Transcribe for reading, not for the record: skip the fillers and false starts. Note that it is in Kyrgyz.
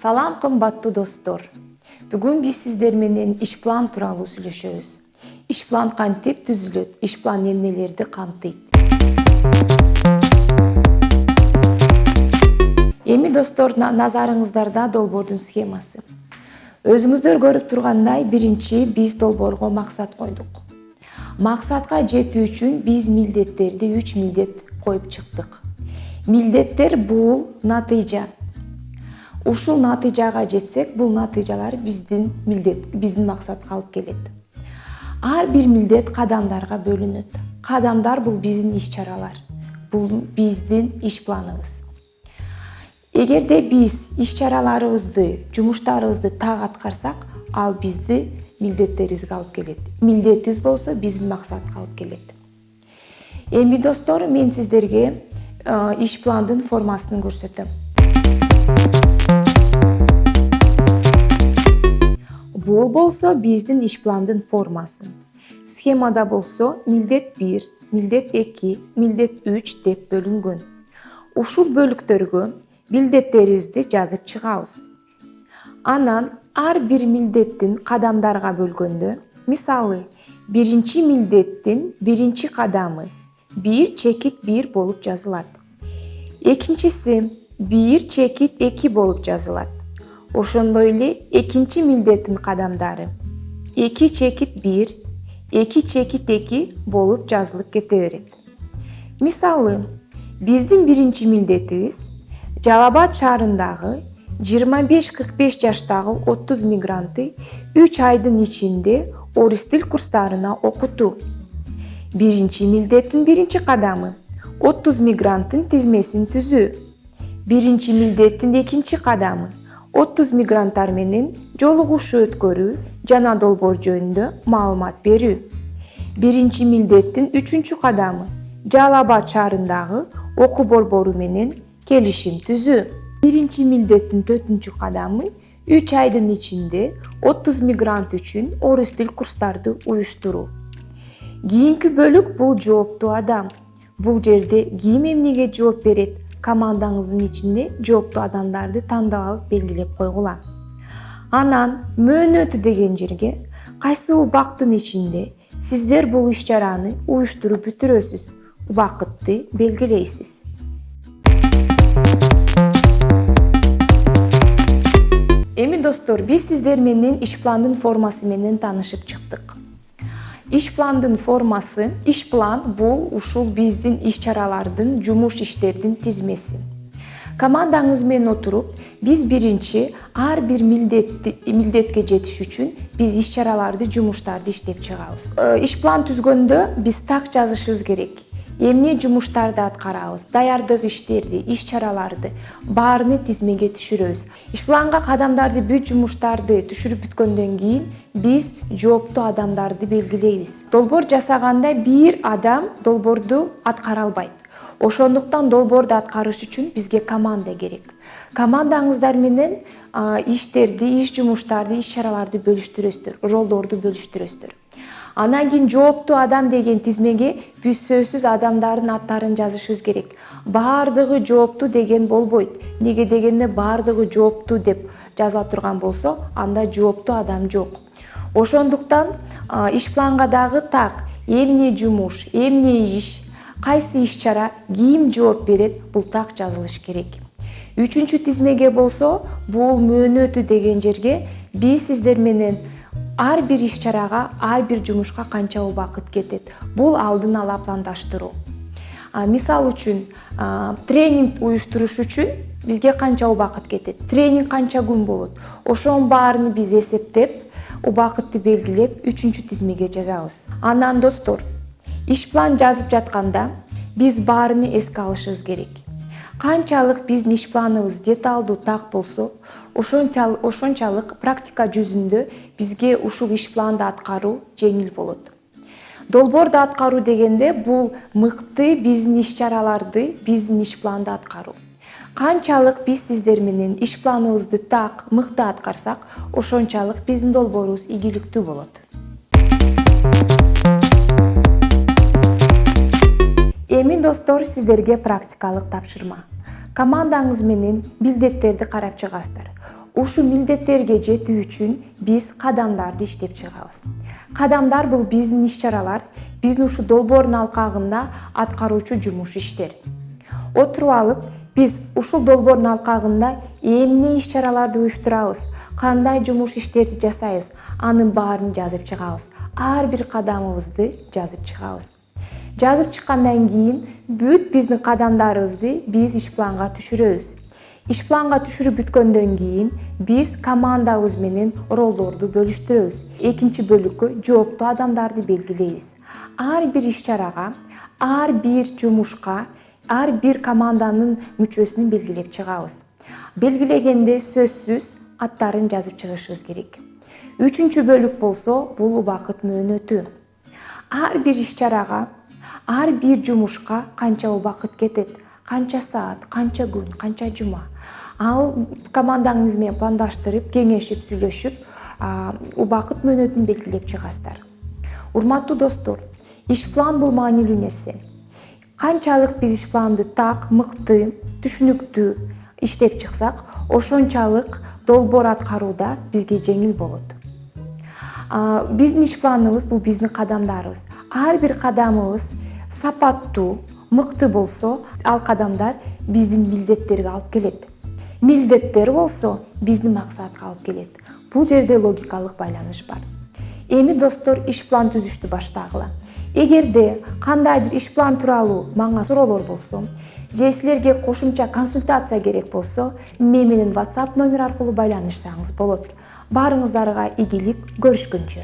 Салам кымбаттуу достор. Бүгүн биз сиздер менен иш план тууралуу сүйлөшөбүз. Иш план кантип түзүлөт? Иш план эмнелерди камтыйт? Эми достор, назарыңыздарда долбоордун схемасы. Өзүңүздөр көрүп тургандай, биринчи биз долбоорго максат койдук. Максатка жетүү үчүн биз милдеттерди 3 милдет коюп чыктык. Милдеттер бул натыйжа. Ушул натыйжага жетсек, бул натыйжалар биздин максатка алып келет. Ар бир милдет кадамдарга бөлүнөт. Кадамдар бул биздин иш-чаралар. Бул биздин иш планыбыз. Эгерде биз иш-чараларыбызды, жумуштарыбызды так аткарсак, ал бизди милдеттерибизге алып келет. Милдетибиз болсо биздин максатка алып келет. Эми достор, мен сиздерге иш пландын формасын көрсөтөм. Бул болсо биздин иш пландын формасы. Схемада болсо милдет 1, милдет 2, милдет 3 деп бөлүнгөн. Ушул бөлүктөргө милдеттерибизди жазып чыгабыз. Анан ар бир милдеттин кадамдарга бөлгөндө, мисалы, биринчи милдеттин биринчи кадамы 1/1 болуп жазылат. Экинчиси 1/2 болуп жазылат. Ошондой эле экинчи милдеттин кадамдары 2/1, 2/2 болуп жазылып кете берет. Мисалы, биздин биринчи милдетибиз Жалал Абад шаарындагы 25-45 жаштагы 30 мигрантты 3 айдын ичинде орус тил курстарына окутуу. Биринчи милдеттин биринчи кадамы 30 мигранттын тизмесин түзүү. Биринчи милдеттин экинчи кадамы 30 мигранттар менен жолугушуу өткөрүү жана долбоор жөнүндө маалымат берүү. Биринчи милдеттин үчүнчү кадамы Жалал Абад шаарындагы окуу борбору менен келишим түзүү. Биринчи милдеттин 4-чү кадамы 3 айдын ичинде 30 мигрант үчүн орус тил курстарды уюштуруу. Кийинки бөлүк бул жооптуу адам. Бул жерде ким эмнеге жооп берет? Командаңыздын ичинде жооптуу адамдарды тандап алып белгилеп койгула. Анан мөөнөтү деген жерге кайсы убактын ичинде сиздер бул иш-чараны уюштуруп бүтүрөсүз, убакытты белгилейсиз. Эми достор, биз сиздер менен иш пландын формасы менен таанышып чыктык. Иш пландын формасы, иш план бул ушул биздин иш-чаралардын, жумуш иштердин тизмеси. Командаңыз менен отуруп, биз биринчи ар бир милдетке жетиш үчүн биз иш-чараларды, жумуштарды иштеп чыгабыз. Иш план түзгөндө биз так жазышыбыз керек. Эмне жумуштарды аткарабыз, даярдык иштерди, иш-чараларды баарыны тизмеге түшүрөбүз. Иш планга кадамдарды, бүт жумуштарды түшүрүп бүткөндөн кийин биз жооптуу адамдарды белгилейбиз. Долбоор жасаганда бир адам долбоорду аткара албайт. Ошондуктан долбоорду аткарыш үчүн бизге команда керек. Командаңыздар менен иштерди, иш жумуштарды, иш-чараларды бөлүштүрөсүздөр, ролдорду бөлүштүрөсүздөр. Анан кийин жооптуу адам деген тизмеге биз сөзсүз адамдардын аттарын жазышыбыз керек. Баардыгы жооптуу деген болбойт. Неге дегенде баардыгы жооптуу деп жазыла турган болсо, анда жооптуу адам жок. Ошондуктан иш планга дагы так эмне жумуш, эмне иш, кайсы иш-чара, ким жооп берет, бул так жазылыш керек. Үчүнчү тизмеге болсо, бул мөөнөтү деген жерге биз сиздер менен ар бир иш-чарага, ар бир жумушка канча убакыт кетет. Бул алдын ала пландаштыруу. Мисал үчүн, тренинг уюштуруш үчүн бизге канча убакыт кетет? Тренинг канча күн болот? Ошонун баарыны биз эсептеп, убакытты белгилеп, үчүнчү тизмеге жазабыз. Анан достор, иш план жазып жатканда биз баарыны эске алышыбыз керек. Канчалык биздин иш планыбыз деталдуу так болсо, ошончалык практика жүзүндө бизге ушул иш планды аткаруу жеңил болот. Долбоорду аткаруу дегенде бул мыкты биздин иш-чараларды, биздин иш планды аткаруу. Канчалык биз сиздер менен иш планыбызды так, мыкты аткарсак, ошончалык биздин долбоорубуз ийгиликтүү болот. Эми достор, сиздерге практикалык тапшырма. Командаңыз менен милдеттерди карап чыгасыздар. Ушул милдеттерге жетүү үчүн биз кадамдарды иштеп чыгабыз. Кадамдар бул биздин иш-чаралар, биздин ушул долбоордун алкагында аткаруучу жумуш иштер. Отуруп алып, биз ушул долбоордун алкагында эмне иш-чараларды уюштурабыз, кандай жумуш иштерди жасайбыз, анын баарын жазып чыгабыз. Ар бир кадамыбызды жазып чыгабыз. Жазып чыккандан кийин бүт биздин кадамдарыбызды биз иш планга түшүрөбүз. Иш планга түшүрүп бүткөндөн кийин биз командабыз менен ролдорду бөлүштүрөбүз. Экинчи бөлүккө жооптуу адамдарды белгилейбиз. Ар бир иш-чарага, ар бир жумушка, ар бир команданын мүчөсүн белгилеп чыгабыз. Белгилегенде сөзсүз аттарын жазып чыгышыбыз керек. Үчүнчү бөлүк болсо, бул убакыт мөөнөтү. Ар бир иш-чарага, ар бир жумушка канча убакыт кетет, канча саат, канча күн, канча жума. Ал командаңыз менен пландаштырып, кеңешип, сүйлөшүп, убакыт мөөнөтүн белгилеп чыгасыздар. Урматтуу достор, иш план бул маанилүү нерсе. Канчалык биз иш планды так, мыкты, түшүнүктүү иштеп чыксак, ошончалык долбоор аткарууда бизге жеңил болот. Биздин иш планыбыз бул биздин кадамдарыбыз. Ар бир кадамыбыз сапаттуу, мыкты болсо, ал кадамдар биздин милдеттерге алып келет. Милдеттер болсо, биздин максатка алып келет. Бул жерде логикалык байланыш бар. Эми достор, иш план түзүштү баштагыла. Эгерде кандайдыр иш план тууралуу мага суроолор болсо, же силерге кошумча консультация керек болсо, менин WhatsApp номер аркылуу байланышсаңыз болот. Баарыңыздарга ийгилик, көрүшкөнчө.